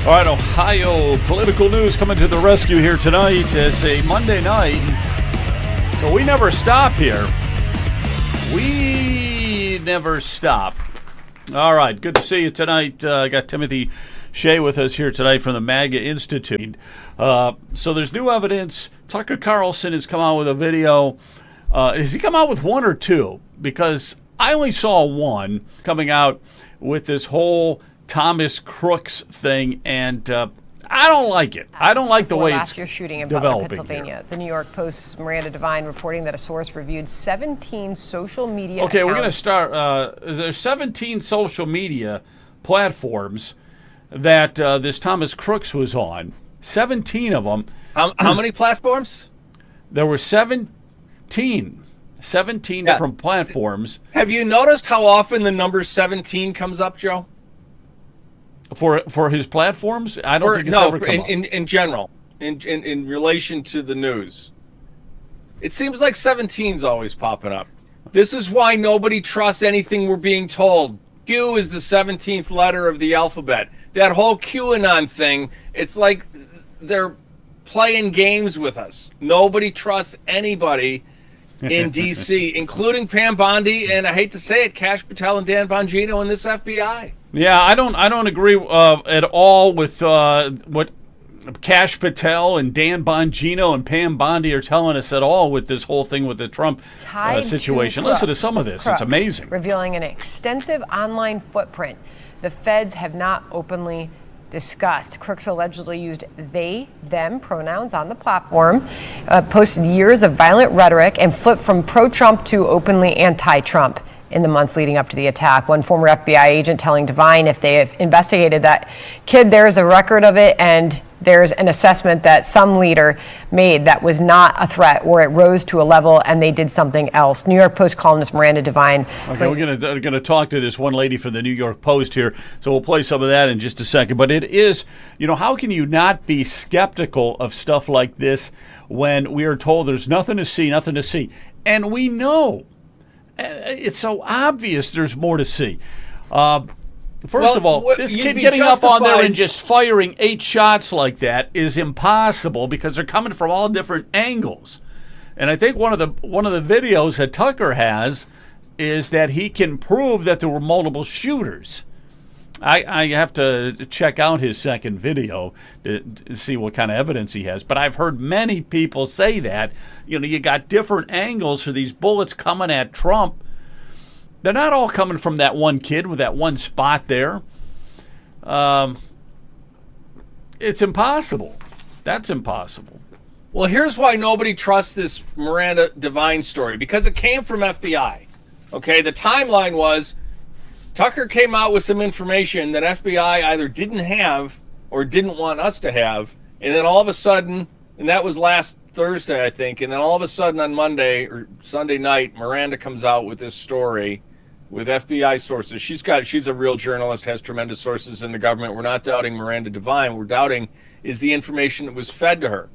All right, Ohio political news coming to the rescue here tonight. It's a Monday night, so we never stop here. We never stop. All right, good to see you tonight. I got Timothy Shea with us here tonight from the MAGA Institute. So there's new evidence. Tucker Carlson has come out with a video. Has he come out with one or two? Because I only saw one coming out with this whole Thomas Crooks thing, and I don't like it. I don't like the way it's last year's shooting in Butler, Pennsylvania. Here. The New York Post's Miranda Devine reporting that a source reviewed 17 social media Okay, accounts. we're going to start. There's 17 social media platforms that this Thomas Crooks was on. 17 of them. How many platforms? There were 17 different platforms. Have you noticed how often the number 17 comes up, Joe? For his platforms? I don't think it's ever come up. In general, in relation to the news. It seems like 17's always popping up. This is why nobody trusts anything we're being told. Q is the 17th letter of the alphabet. That whole QAnon thing, it's like they're playing games with us. Nobody trusts anybody in D.C., including Pam Bondi, and I hate to say it, Kash Patel and Dan Bongino in this FBI. Yeah, I don't agree at all with what Kash Patel and Dan Bongino and Pam Bondi are telling us at all with this whole thing with the Trump situation. Listen to some of this. Crooks, it's amazing. Revealing an extensive online footprint the feds have not openly discussed. Crooks allegedly used they, them pronouns on the platform, posted years of violent rhetoric, and flipped from pro-Trump to openly anti-Trump in the months leading up to the attack. One former FBI agent telling Devine if they have investigated that kid, there's a record of it, and there's an assessment that some leader made that was not a threat, or it rose to a level and they did something else. New York Post columnist Miranda Devine. Okay, we're going to talk to this one lady from the New York Post here, so we'll play some of that in just a second. But it is, how can you not be skeptical of stuff like this when we are told there's nothing to see, and we know. It's so obvious there's more to see. First of all, this kid getting up on there and just firing 8 shots like that is impossible because they're coming from all different angles. And I think one of the videos that Tucker has is that he can prove that there were multiple shooters. I have to check out his second video to see what kind of evidence he has. But I've heard many people say that. You got different angles for these bullets coming at Trump. They're not all coming from that one kid with that one spot there. It's impossible. That's impossible. Well, here's why nobody trusts this Miranda Devine story. Because it came from FBI. Okay, the timeline was Tucker came out with some information that FBI either didn't have or didn't want us to have. And then all of a sudden, and that was last Thursday, I think. And then all of a sudden on Monday or Sunday night, Miranda comes out with this story with FBI sources. She's a real journalist, has tremendous sources in the government. We're not doubting Miranda Devine. We're doubting is the information that was fed to her.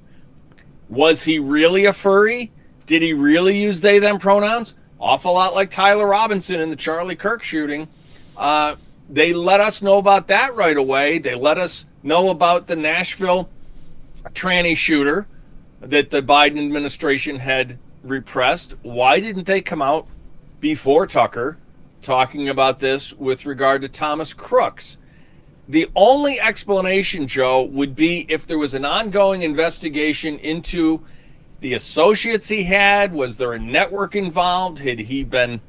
Was he really a furry? Did he really use they, them pronouns? Awful lot like Tyler Robinson in the Charlie Kirk shooting. They let us know about that right away. They let us know about the Nashville tranny shooter that the Biden administration had repressed. Why didn't they come out before Tucker talking about this with regard to Thomas Crooks? The only explanation, Joe, would be if there was an ongoing investigation into the associates he had. Was there a network involved? Had he been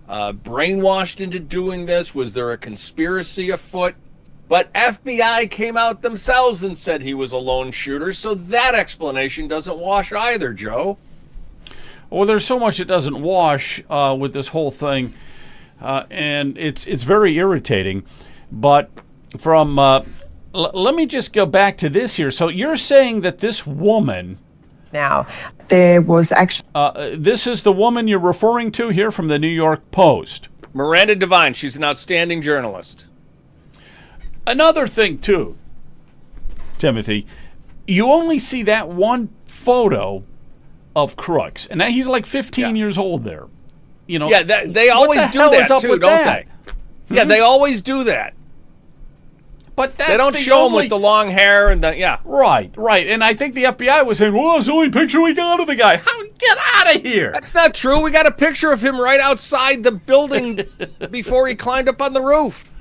brainwashed into doing this? Was there a conspiracy afoot? But FBI came out themselves and said he was a lone shooter, so that explanation doesn't wash either, Joe. Well, there's so much that doesn't wash with this whole thing, and it's very irritating. But from let me just go back to this here. So you're saying that this woman now there was actually this is the woman you're referring to here from the New York Post. Miranda Devine. She's an outstanding journalist. Another thing, too, Timothy, you only see that one photo of Crooks, and he's like 15 years old there. Yeah, they always do that, too, don't they? Yeah, they always do that. But that's They don't the show him only- with the long hair and the yeah. Right. And I think the FBI was saying, well, it's the only picture we got of the guy. Get out of here. That's not true. We got a picture of him right outside the building before he climbed up on the roof.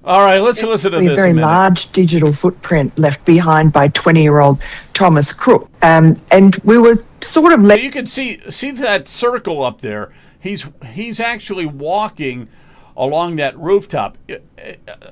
All right, let's listen to A this very a minute. large digital footprint left behind by 20-year-old Thomas Crook. And we were sort of You can see that circle up there. He's actually walking along that rooftop.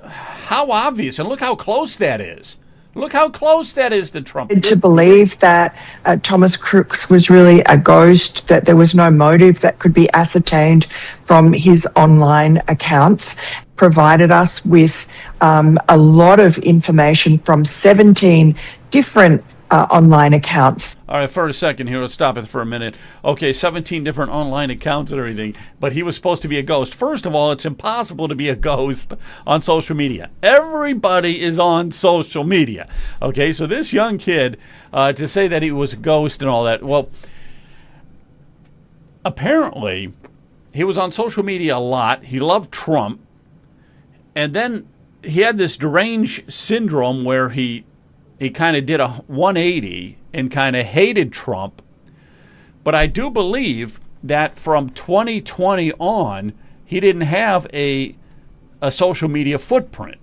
How obvious, and look how close that is. Look how close that is to Trump. to believe that Thomas Crooks was really a ghost, that there was no motive that could be ascertained from his online accounts, provided us with a lot of information from 17 different online accounts. All right, for a second here, let's stop it for a minute. Okay, 17 different online accounts and everything, but he was supposed to be a ghost. First of all, it's impossible to be a ghost on social media. Everybody is on social media. Okay, so this young kid, to say that he was a ghost and all that, well, apparently he was on social media a lot. He loved Trump. And then he had this deranged syndrome where he kind of did a 180 and kind of hated Trump. But I do believe that from 2020 on, he didn't have a social media footprint,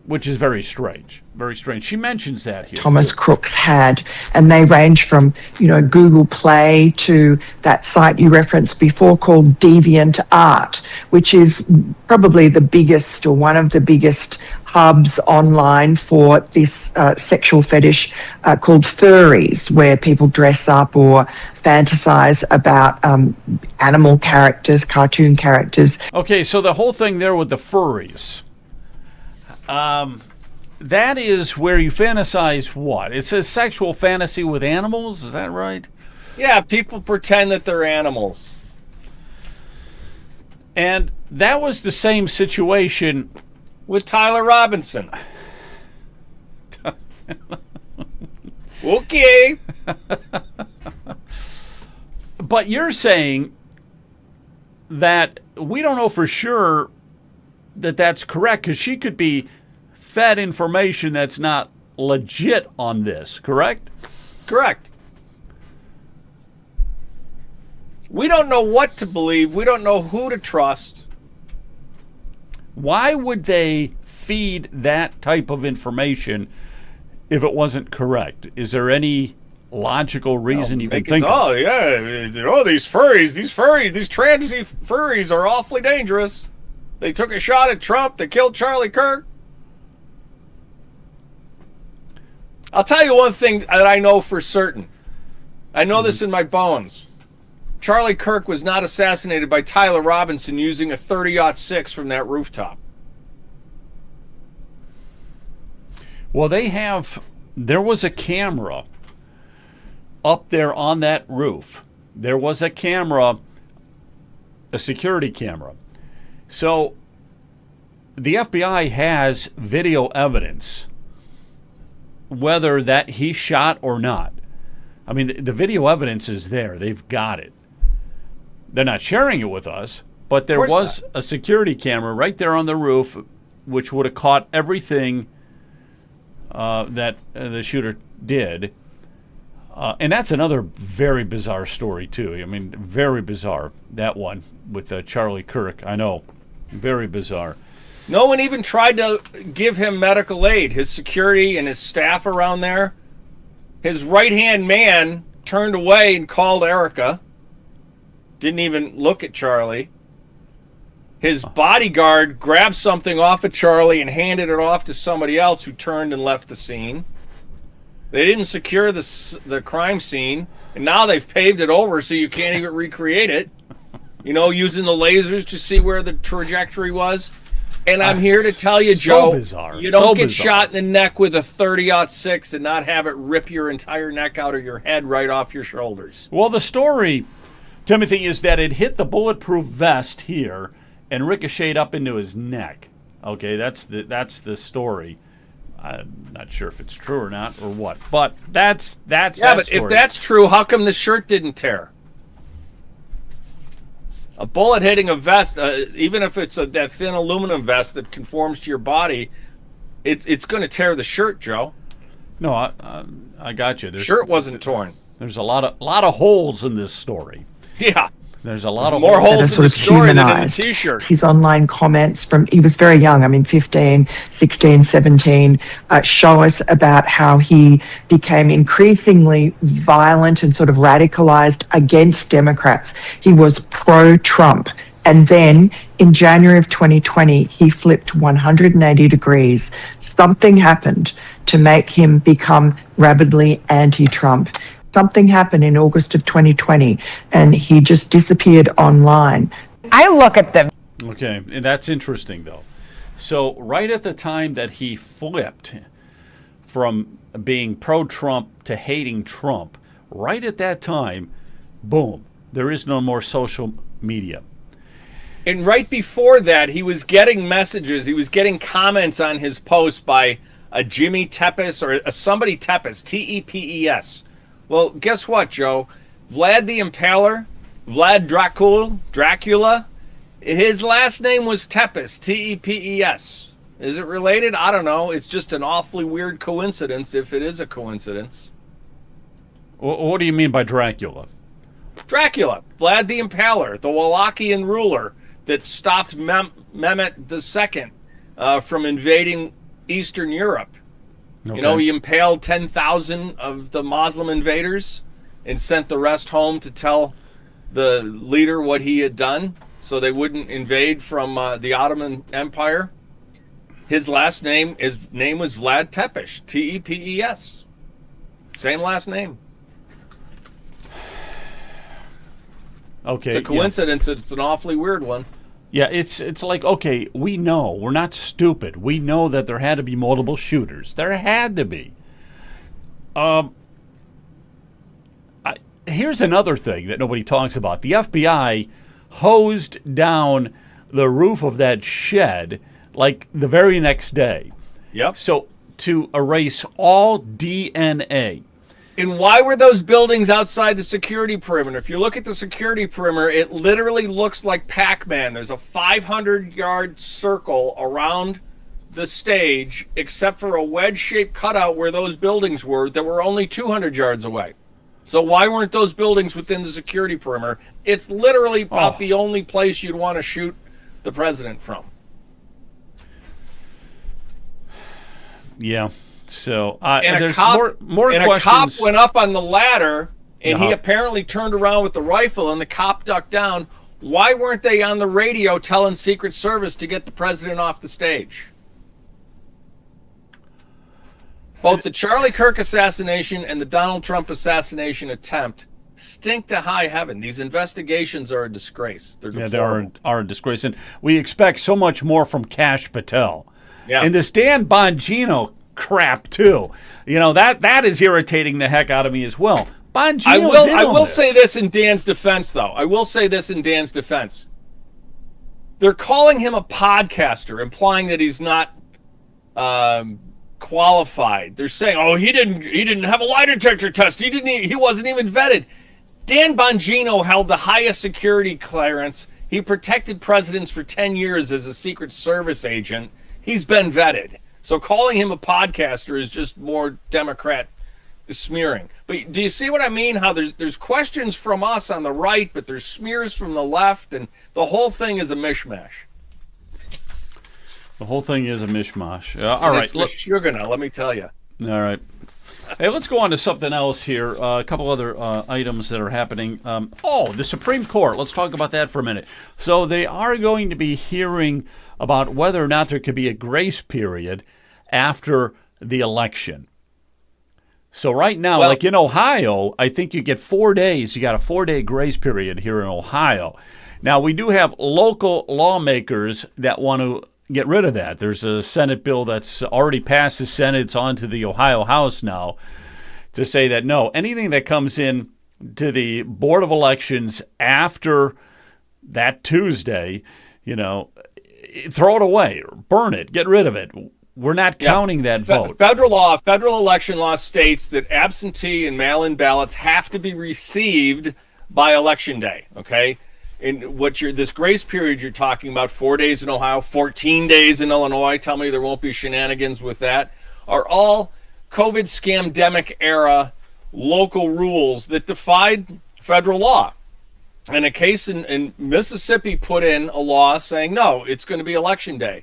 which is very strange. Very strange. She mentions that here. Thomas Crooks had, and they range from, Google Play to that site you referenced before called DeviantArt, which is probably the biggest or one of the biggest hubs online for this sexual fetish called furries, where people dress up or fantasize about animal characters, cartoon characters. Okay, so the whole thing there with the furries. That is where you fantasize what? It's a sexual fantasy with animals, is that right? Yeah, people pretend that they're animals. And that was the same situation. With Tyler Robinson. Okay. But you're saying that we don't know for sure that that's correct, because she could be fed information that's not legit on this, correct? Correct. We don't know what to believe. We don't know who to trust. Why would they feed that type of information if it wasn't correct? Is there any logical reason you can think of? Oh, yeah. Oh, these transy furries are awfully dangerous. They took a shot at Trump. They killed Charlie Kirk. I'll tell you one thing that I know for certain. I know this in my bones. Charlie Kirk was not assassinated by Tyler Robinson using a 30-06 from that rooftop. Well, there was a camera up there on that roof. There was a camera, a security camera. So the FBI has video evidence, whether that he shot or not. I mean, the video evidence is there. They've got it. They're not sharing it with us, but there was a security camera right there on the roof, which would have caught everything that the shooter did. And that's another very bizarre story, too. I mean, very bizarre, that one with Charlie Kirk. I know, very bizarre. No one even tried to give him medical aid. His security and his staff around there. His right-hand man turned away and called Erica. Didn't even look at Charlie. His bodyguard grabbed something off of Charlie and handed it off to somebody else, who turned and left the scene. They didn't secure the crime scene, and now they've paved it over so you can't even recreate it. Using the lasers to see where the trajectory was. And I'm here to tell you, Joe, bizarre. you don't get bizarre. shot in the neck with a 30-06 and not have it rip your entire neck out of your head right off your shoulders. Well, the story, Timothy, is that it hit the bulletproof vest here and ricocheted up into his neck. Okay, that's the story. I'm not sure if it's true or not or what, but that's Yeah, but story. if that's true, how come the shirt didn't tear? A bullet hitting a vest, even if it's that thin aluminum vest that conforms to your body, it's going to tear the shirt, Joe. No, I got you. Shirt wasn't torn. There's a lot of holes in this story. Yeah. There's a lot of more that are holes in sort the of story than in the humanized. T-shirt. His online comments from, he was very young, I mean, 15, 16, 17, show us about how he became increasingly violent and sort of radicalized against Democrats. He was pro-Trump. And then in January of 2020, he flipped 180 degrees. Something happened to make him become rabidly anti-Trump. Something happened in August of 2020, and he just disappeared online. I look at the Okay, and that's interesting, though. So right at the time that he flipped from being pro-Trump to hating Trump, right at that time, boom, there is no more social media. And right before that, he was getting messages. He was getting comments on his post by a Jimmy Tepes or a somebody Tepes, T-E-P-E-S. Well, guess what, Joe? Vlad the Impaler, Vlad Dracula, his last name was Tepes, T-E-P-E-S. Is it related? I don't know. It's just an awfully weird coincidence if it is a coincidence. What do you mean by Dracula? Dracula, Vlad the Impaler, the Wallachian ruler that stopped Mehmet II from invading Eastern Europe. Okay. You know, he impaled 10,000 of the Muslim invaders and sent the rest home to tell the leader what he had done so they wouldn't invade from the Ottoman Empire. His last name was Vlad Tepes, T-E-P-E-S. Same last name. Okay. It's a coincidence. Yeah. It's an awfully weird one. Yeah, it's like, okay, we know. We're not stupid. We know that there had to be multiple shooters. There had to be. Here's another thing that nobody talks about. The FBI hosed down the roof of that shed like the very next day. Yep. So to erase all DNA. And why were those buildings outside the security perimeter? If you look at the security perimeter, it literally looks like Pac-Man. There's a 500-yard circle around the stage, except for a wedge-shaped cutout where those buildings were that were only 200 yards away. So why weren't those buildings within the security perimeter? It's literally about the only place you'd want to shoot the president from. Yeah. So And there's a cop, more and questions. a cop went up on the ladder, and he Uh-huh. apparently turned around with the rifle, and the cop ducked down. Why weren't they on the radio telling Secret Service to get the president off the stage? Both the Charlie Kirk assassination and the Donald Trump assassination attempt stink to high heaven. These investigations are a disgrace. They're Yeah, deplorable. they are a disgrace. And we expect so much more from Kash Patel. Yeah. And this Dan Bongino crap, too. You know, that is irritating the heck out of me as well. Bongino's I will say this in Dan's defense, though. I will say this in Dan's defense. They're calling him a podcaster, implying that he's not qualified. They're saying, "Oh, he didn't have a lie detector test. He wasn't even vetted." Dan Bongino held the highest security clearance. He protected presidents for 10 years as a Secret Service agent. He's been vetted. So calling him a podcaster is just more Democrat smearing. But do you see what I mean? How there's questions from us on the right, but there's smears from the left, and the whole thing is a mishmash. The whole thing is a mishmash. All right. You're gonna, let me tell you. All right. Hey, let's go on to something else here. A couple other items that are happening. The Supreme Court. Let's talk about that for a minute. So they are going to be hearing about whether or not there could be a grace period after the election. So right now, like in Ohio, I think you get 4 days. You got a 4-day grace period here in Ohio. Now, we do have local lawmakers that want to get rid of that. There's a Senate bill that's already passed the Senate. It's on to the Ohio House now to say that, no, anything that comes in to the Board of Elections after that Tuesday, throw it away, or burn it, get rid of it. We're not counting that vote. Federal election law states that absentee and mail-in ballots have to be received by Election Day, okay? in this grace period you're talking about, 4 days in Ohio, 14 days in Illinois, tell me there won't be shenanigans with that, are all COVID scamdemic era local rules that defied federal law. And a case in Mississippi put in a law saying, no, it's going to be election day.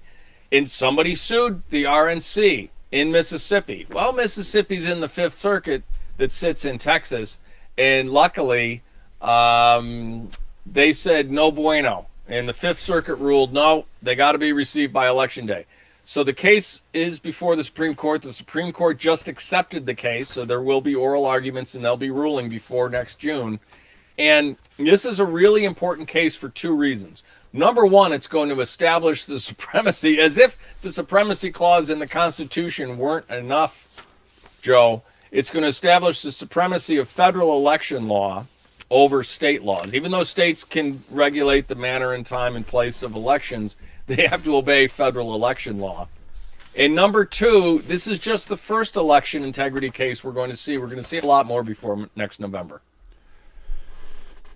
And somebody sued the RNC in Mississippi. Well, Mississippi's in the Fifth Circuit that sits in Texas. And luckily, they said no bueno. And the Fifth Circuit ruled, no, they got to be received by election day. So the case is before the Supreme Court. The Supreme Court just accepted the case. So there will be oral arguments and they'll be ruling before next June. And this is a really important case for two reasons. Number one, it's going to establish the supremacy, as if the supremacy clause in the Constitution weren't enough, Joe. It's going to establish the supremacy of federal election law over state laws. Even though states can regulate the manner and time and place of elections, they have to obey federal election law. And number two, this is just the first election integrity case we're going to see. We're going to see a lot more before next November.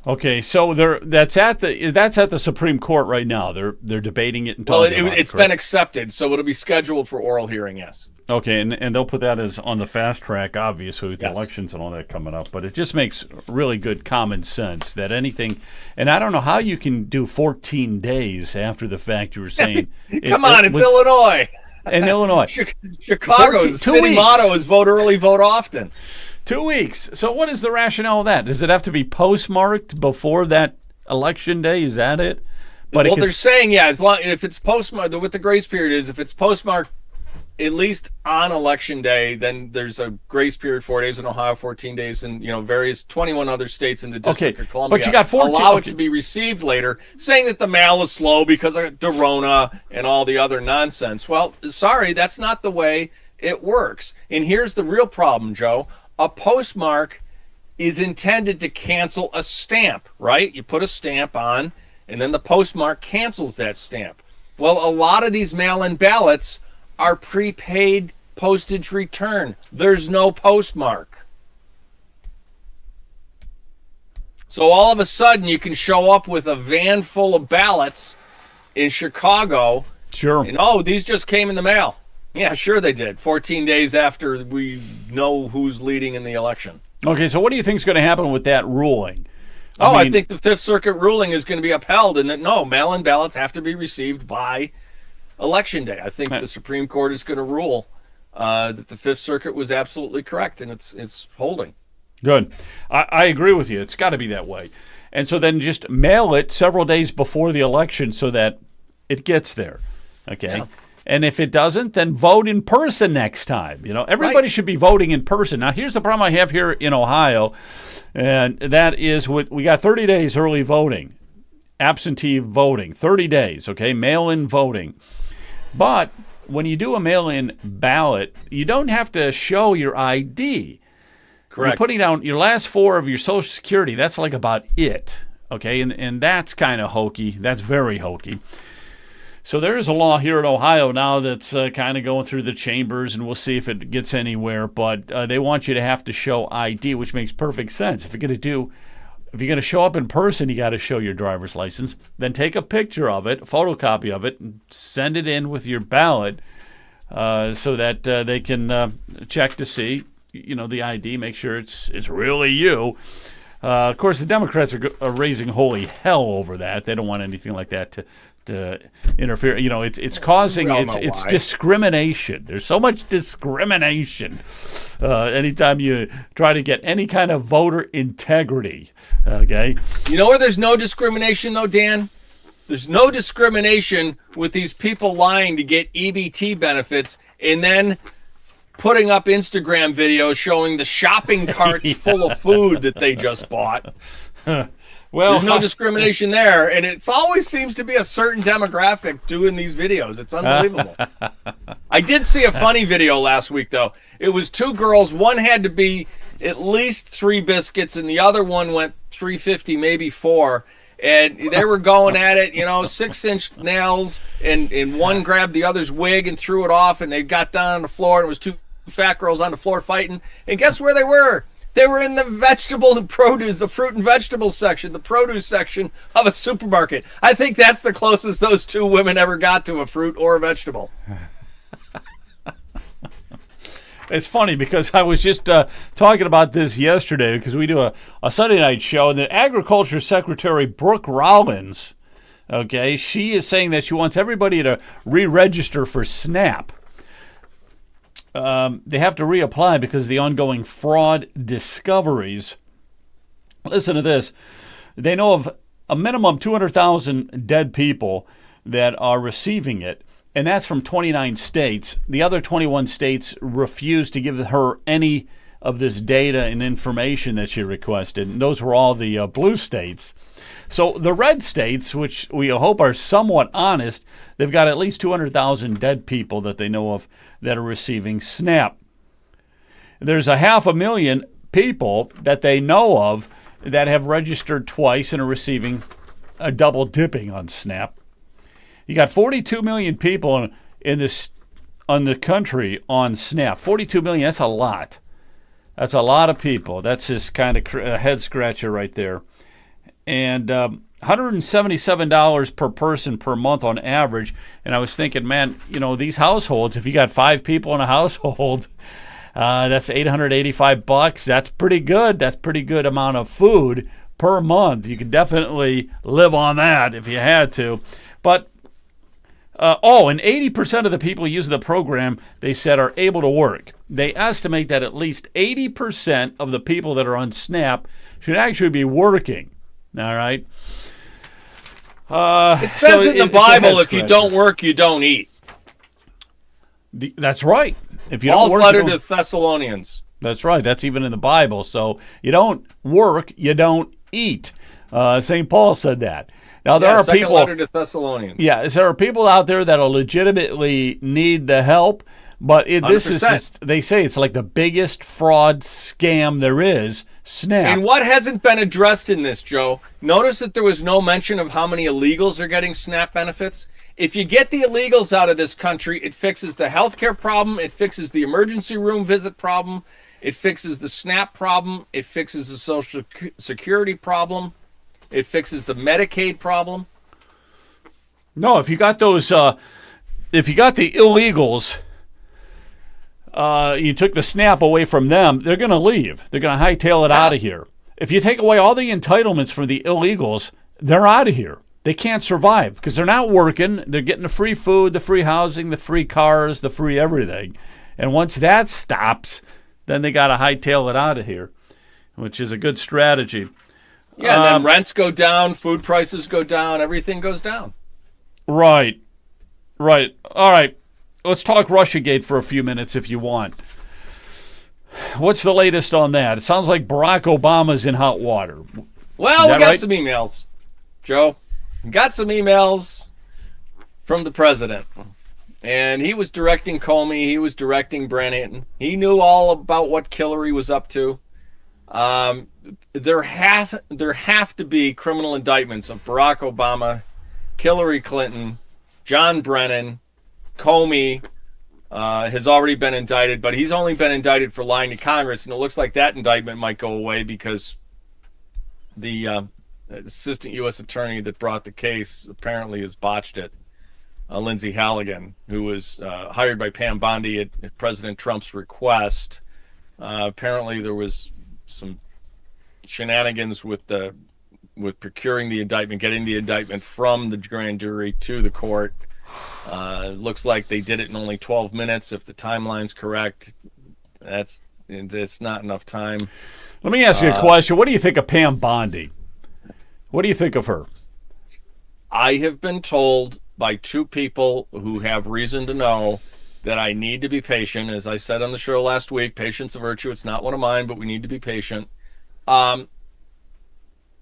Okay, so that's at the Supreme Court right now. They're debating it and well, talking about it. It's been accepted, so it'll be scheduled for oral hearing. Yes. Okay, and they'll put that as on the fast track, obviously, with the Yes. elections and all that coming up. But it just makes really good common sense that anything, and I don't know how you can do 14 days after the fact. You were saying, Come on, it's Illinois. In Illinois, Chicago's 2 city weeks. motto is vote early, vote often. 2 weeks. So what is the rationale of that? Does it have to be postmarked before that election day? Is that it? But Well, they're saying, yeah, as long if it's postmarked, what the grace period is, if it's postmarked at least on election day, then there's a grace period, 4 days in Ohio, 14 days in various 21 other states in the District of Columbia. But you got 14. Allow it okay. to be received later, saying that the mail is slow because of Dorona and all the other nonsense. Well, sorry, that's not the way it works. And here's the real problem, Joe. A postmark is intended to cancel a stamp, right? You put a stamp on, and then the postmark cancels that stamp. Well, a lot of these mail-in ballots are prepaid postage return. There's no postmark. So all of a sudden, you can show up with a van full of ballots in Chicago. Sure. And, these just came in the mail. Yeah, sure they did. 14 days after we know who's leading in the election. Okay, so what do you think is going to happen with that ruling? I think the Fifth Circuit ruling is going to be upheld, and that no, mail-in ballots have to be received by Election Day. I think the Supreme Court is going to rule that the Fifth Circuit was absolutely correct, and it's holding. Good. I agree with you. It's got to be that way. And so then just mail it several days before the election so that it gets there. Okay. Yeah. And if it doesn't, then vote in person next time. Everybody should be voting in person. Now, here's the problem I have here in Ohio, and that is we got 30 days early voting, absentee voting, 30 days, okay, mail-in voting. But when you do a mail-in ballot, you don't have to show your ID. Correct. You're putting down your last four of your Social Security. That's like about it, okay? And that's kind of hokey. That's very hokey. So there is a law here in Ohio now that's kind of going through the chambers, and we'll see if it gets anywhere. But they want you to have to show ID, which makes perfect sense. If you're going to show up in person, you got to show your driver's license. Then take a picture of it, a photocopy of it, and send it in with your ballot so that they can check to see, the ID, make sure it's really you. Of course, the Democrats are raising holy hell over that. They don't want anything like that to interfere. It's causing it's discrimination. There's so much discrimination anytime you try to get any kind of voter integrity. Okay. You know where there's no discrimination though, Dan? There's no discrimination with these people lying to get EBT benefits and then putting up Instagram videos showing the shopping carts full of food that they just bought. Well, there's no discrimination there, and it always seems to be a certain demographic doing these videos. It's unbelievable. I did see a funny video last week, though. It was two girls. One had to be at least 3 biscuits, and the other one went 350, maybe 4. And they were going at it, 6-inch nails, and one grabbed the other's wig and threw it off, and they got down on the floor, and it was two fat girls on the floor fighting. And guess where they were? They were in the vegetable and produce, the fruit and vegetable section, the produce section of a supermarket. I think that's the closest those two women ever got to a fruit or a vegetable. It's funny because I was just talking about this yesterday because we do a Sunday night show, and the Agriculture Secretary, Brooke Rollins, okay, she is saying that she wants everybody to re-register for SNAP. They have to reapply because of the ongoing fraud discoveries. Listen to this. They know of a minimum 200,000 dead people that are receiving it, and that's from 29 states. The other 21 states refused to give her any of this data and information that she requested. And those were all the blue states. So the red states, which we hope are somewhat honest, they've got at least 200,000 dead people that they know of that are receiving SNAP. There's 500,000 people that they know of that have registered twice and are receiving a double dipping on SNAP. You got 42 million people in this on the country on SNAP. 42 million, that's a lot. That's a lot of people. That's just kind of a head scratcher right there. And $177 per person per month on average. And I was thinking, man, you know, these households, if you got 5 people in a household, that's $885. That's pretty good. That's pretty good amount of food per month. You could definitely live on that if you had to. But and 80% of the people using the program, they said, are able to work. They estimate that at least 80% of the people that are on SNAP should actually be working. All right. It says in the Bible, if you don't work, you don't eat. That's right. If you Paul's don't work, letter to Thessalonians. That's right. That's even in the Bible. So you don't work, you don't eat. St. Paul said that. Now there are second people. letter to Thessalonians. Yeah, there are people out there that'll legitimately need the help, but this is just, they say it's like the biggest fraud scam there is. SNAP. And what hasn't been addressed in this, Joe? Notice that there was no mention of how many illegals are getting SNAP benefits. If you get the illegals out of this country, it fixes the healthcare problem, it fixes the emergency room visit problem, it fixes the SNAP problem, it fixes the Social Security problem, it fixes the Medicaid problem. No, if you got those, if you got the illegals, you took the SNAP away from them, they're going to leave. They're going to hightail it out of here. If you take away all the entitlements from the illegals, they're out of here. They can't survive because they're not working. They're getting the free food, the free housing, the free cars, the free everything. And once that stops, then they got to hightail it out of here, which is a good strategy. Yeah, and then rents go down, food prices go down, everything goes down. Right. All right. Let's talk Russiagate for a few minutes if you want. What's the latest on that? It sounds like Barack Obama's in hot water. Well, we got right? some emails, Joe. We got some emails from the president. And he was directing Comey. He was directing Brennan. He knew all about what Hillary was up to. There have to be criminal indictments of Barack Obama, Hillary Clinton, John Brennan, Comey has already been indicted, but he's only been indicted for lying to Congress, and it looks like that indictment might go away because the assistant U.S. attorney that brought the case apparently has botched it. Lindsay Halligan, who was hired by Pam Bondi at President Trump's request. Apparently there was some shenanigans with procuring the indictment, getting the indictment from the grand jury to the court. Looks like they did it in only 12 minutes. If the timeline's correct, it's not enough time. Let me ask you a question. What do you think of Pam Bondi? What do you think of her? I have been told by 2 people who have reason to know that I need to be patient. As I said on the show last week, patience a virtue. It's not one of mine, but we need to be patient.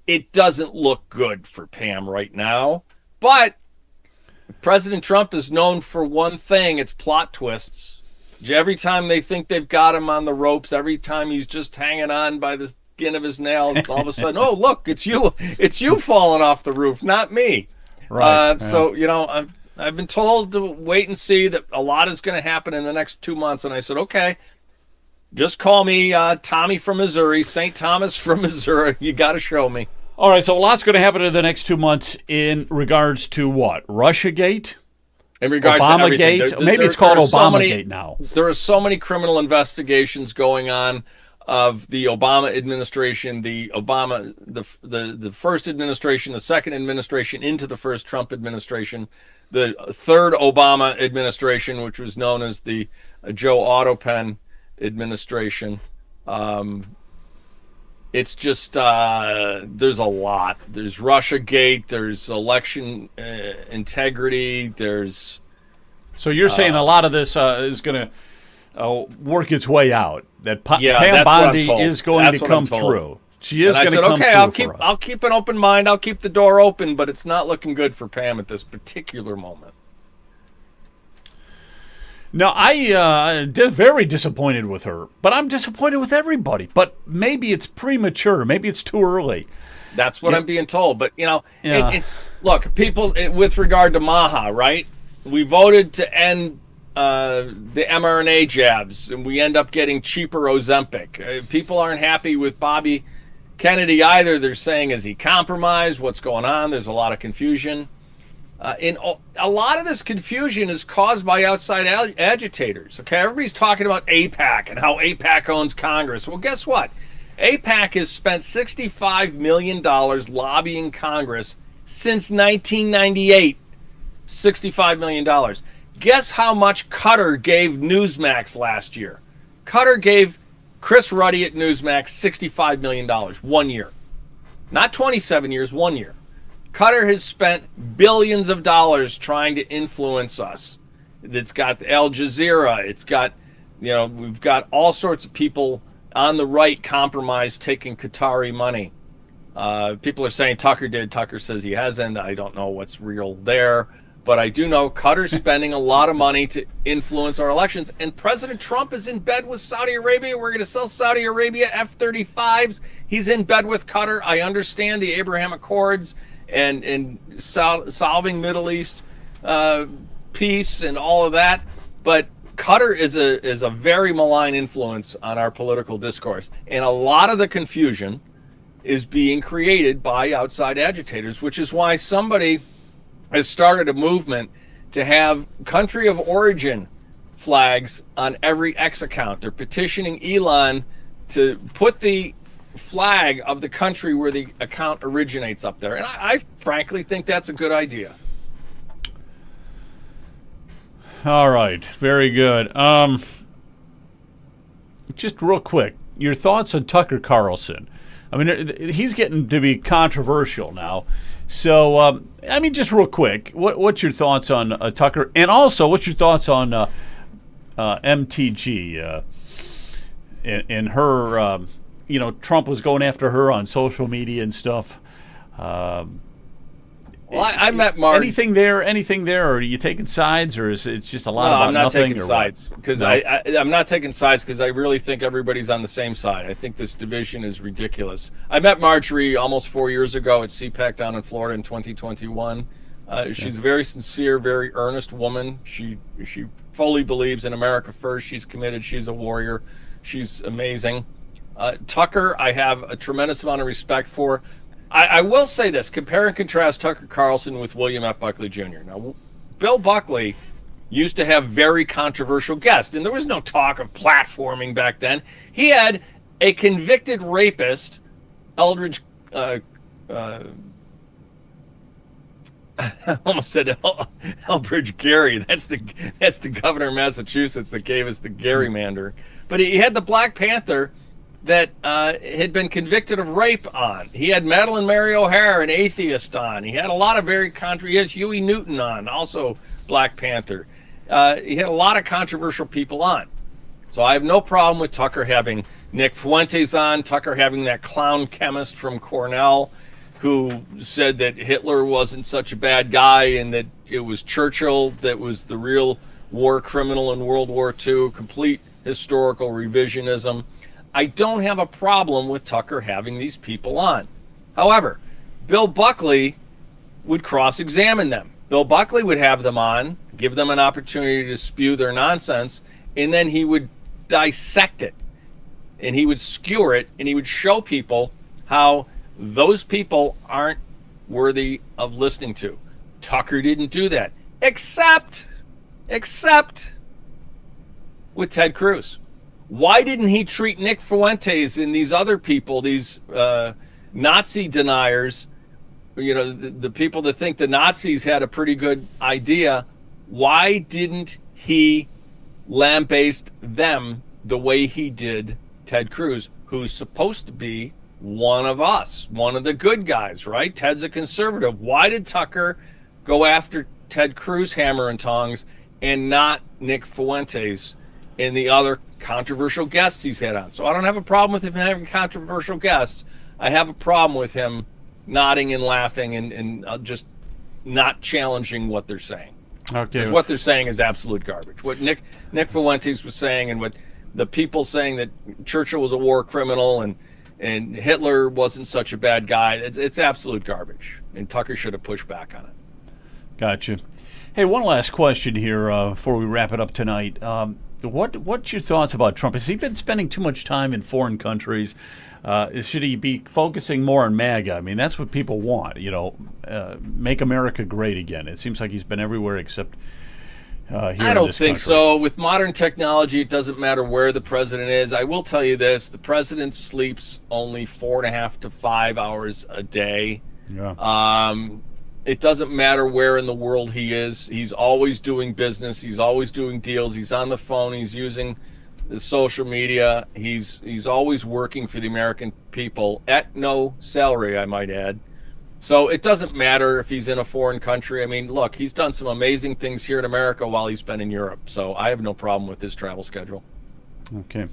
It doesn't look good for Pam right now, but President Trump is known for one thing. It's plot twists. Every time they think they've got him on the ropes, every time he's just hanging on by the skin of his nails, it's all of a sudden, oh, look, it's you falling off the roof, not me. Right. So, I've been told to wait and see that a lot is going to happen in the next 2 months. And I said, okay, Just call me Tommy from Missouri, St. Thomas from Missouri. You got to show me. All right, so a lot's going to happen in the next 2 months in regards to what? Russiagate? In regards to everything. Obamagate? Maybe it's called Obamagate now. There are so many criminal investigations going on of the Obama administration, the first administration, the second administration into the first Trump administration, the third Obama administration, which was known as the Joe Autopen administration. It's just there's a lot. There's Russiagate. There's election integrity. There's. So you're saying a lot of this is going to work its way out. That Pam that's Bondi what I'm told. is going That's to what come I'm told. through. She is And I going said, to come okay, through. I'll keep an open mind. I'll keep the door open, but it's not looking good for Pam at this particular moment. No, I very disappointed with her, but I'm disappointed with everybody. But maybe it's premature. Maybe it's too early. That's what I'm being told. But, Yeah. look, people, with regard to Maha, right? We voted to end the mRNA jabs, and we end up getting cheaper Ozempic. People aren't happy with Bobby Kennedy either. They're saying, is he compromised? What's going on? There's a lot of confusion. A lot of this confusion is caused by outside agitators. Okay, everybody's talking about AIPAC and how AIPAC owns Congress. Well, guess what? AIPAC has spent $65 million lobbying Congress since 1998. $65 million. Guess how much Qatar gave Newsmax last year? Qatar gave Chris Ruddy at Newsmax $65 million 1 year. Not 27 years, 1 year. Qatar has spent billions of dollars trying to influence us. It's got Al Jazeera. It's got, we've got all sorts of people on the right compromised taking Qatari money. People are saying Tucker did. Tucker says he hasn't. I don't know what's real there. But I do know Qatar's spending a lot of money to influence our elections. And President Trump is in bed with Saudi Arabia. We're going to sell Saudi Arabia F-35s. He's in bed with Qatar. I understand the Abraham Accords and solving Middle East peace and all of that. But Qatar is a very malign influence on our political discourse. And a lot of the confusion is being created by outside agitators, which is why somebody has started a movement to have country of origin flags on every X account. They're petitioning Elon to put the flag of the country where the account originates up there. And I frankly think that's a good idea. All right, very good. Just real quick, your thoughts on Tucker Carlson? I mean, he's getting to be controversial now. So, just real quick, what's your thoughts on Tucker? And also, what's your thoughts on MTG and her, Trump was going after her on social media and stuff. Well, I met Mark. Anything there? Or are you taking sides, or is it just a lot about I'm not nothing? taking sides because No? I'm not taking sides because I really think everybody's on the same side. I think this division is ridiculous. I met Marjorie almost 4 years ago at CPAC down in Florida in 2021. She's a very sincere, very earnest woman. She fully believes in America first. She's committed. She's a warrior. She's amazing. Tucker, I have a tremendous amount of respect for. I will say this, compare and contrast Tucker Carlson with William F. Buckley Jr. Now, Bill Buckley used to have very controversial guests, and there was no talk of platforming back then. He had a convicted rapist, Eldridge, I almost said Elbridge Gary. That's the governor of Massachusetts that gave us the gerrymander. But he had the Black Panther that had been convicted of rape on. He had Madalyn Mary O'Hara, an atheist, on. He had a lot of he had Huey Newton on, also Black Panther. He had a lot of controversial people on. So I have no problem with Tucker having Nick Fuentes on, Tucker having that clown chemist from Cornell who said that Hitler wasn't such a bad guy and that it was Churchill that was the real war criminal in World War II, complete historical revisionism. I don't have a problem with Tucker having these people on. However, Bill Buckley would cross-examine them. Bill Buckley would have them on, give them an opportunity to spew their nonsense, and then he would dissect it. and he would skewer it, and he would show people how those people aren't worthy of listening to. Tucker didn't do that, except with Ted Cruz. Why didn't he treat Nick Fuentes and these other people, these Nazi deniers, the people that think the Nazis had a pretty good idea? Why didn't he lambaste them the way he did Ted Cruz, who's supposed to be one of us, one of the good guys, right? Ted's a conservative. Why did Tucker go after Ted Cruz hammer and tongs and not Nick Fuentes and the other controversial guests he's had on? So I don't have a problem with him having controversial guests. I have a problem with him nodding and laughing and just not challenging what they're saying. Okay. Because what they're saying is absolute garbage. What Nick Fuentes was saying, and what the people saying that Churchill was a war criminal and Hitler wasn't such a bad guy, it's absolute garbage. And Tucker should have pushed back on it. Gotcha. Hey, one last question here before we wrap it up tonight. What's your thoughts about Trump? Has he been spending too much time in foreign countries? Should he be focusing more on MAGA? I mean, that's what people want, make America great again. It seems like he's been everywhere except here I don't think country. so. With modern technology, it doesn't matter where the president is. I will tell you this. The president sleeps only 4.5 to 5 hours a day. Yeah. It doesn't matter where in the world he is. He's always doing business. He's always doing deals. He's on the phone. He's using the social media. He's always working for the American people at no salary, I might add. So it doesn't matter if he's in a foreign country. I mean, look, he's done some amazing things here in America while he's been in Europe. So I have no problem with his travel schedule. Okay.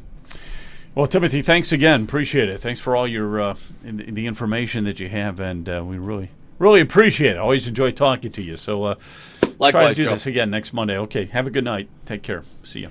Well, Timothy, thanks again. Appreciate it. Thanks for all your the information that you have, and we really appreciate it. Always enjoy talking to you. So let's try to do this again next Monday. Okay. Have a good night. Take care. See you.